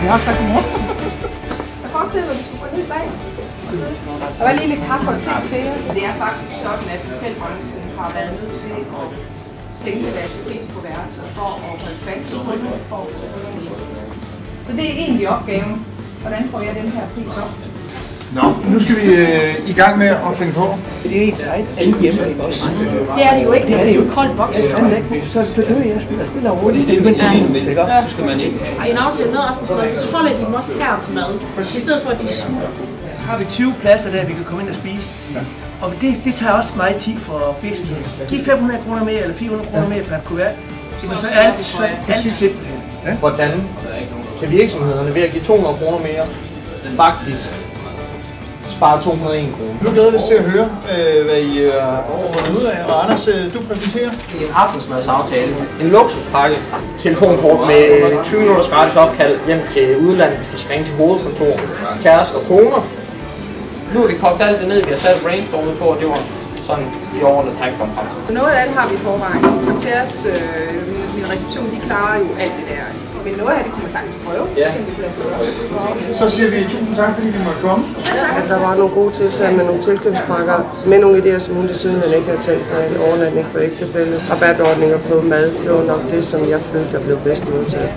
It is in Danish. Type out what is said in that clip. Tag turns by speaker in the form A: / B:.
A: jeg har sagt i morgen.
B: Jeg forestiller mig, at vi skulle gå ned bag. Der var lige lidt kaffe og te til jer. Det er faktisk sådan, at hotelbranchen har været nødt til at sænke deres pris på værelser for at holde fast i kunden for at få det. Så det er egentlig opgaven. Hvordan får jeg den her pris op?
A: Nå, nu skal vi i gang med at finde på.
C: Det er ens eget alle hjemme, ikke også?
B: Det er det jo ikke, det er jo en kold boks.
C: Så dør jeg stille og roligt. Det er så skal man ikke.
D: Og i en aftale med aftensmad, så holder de dem også her til mad. I stedet for, at de smutter.
C: Har vi 20 pladser der, vi kan komme ind og spise. Og det tager også meget tid for virksomheden. Giv 500 kroner mere eller 400 kroner mere per kuvert. Det er så alt simpelthen.
E: Hvordan kan virksomhederne ved at give 200 kroner mere faktisk spare 201 kroner?
A: Nu glæder vi os til at høre, hvad I har fundet ud af. Og Anders, du præsenterer.
E: Det er en aftensmadsaftale. En luksuspakke. Telefonkort med 20 minutters gratis opkald hjem til udlandet, hvis de skal ringe til hovedkontor. Kæreste og koner. Nu er det kogt alt det ned, vi har sat brainstormet på, og det var sådan i årene træk kom frem til.
B: Noget af det har vi i forvejen. Konteras, min reception, de klarer jo alt det der. Men noget af det kunne man sagtens prøve.
E: Ja.
A: Så siger vi tusind tak, fordi vi måtte komme.
F: At der var nogle gode tiltag med nogle tilkøbspakker, med nogle idéer, som hun det siden han ikke havde tænkt sig, en overnatning for ægtefælle, rabatordninger på mad. Det var nok det, som jeg følte, der blev bedst modtaget.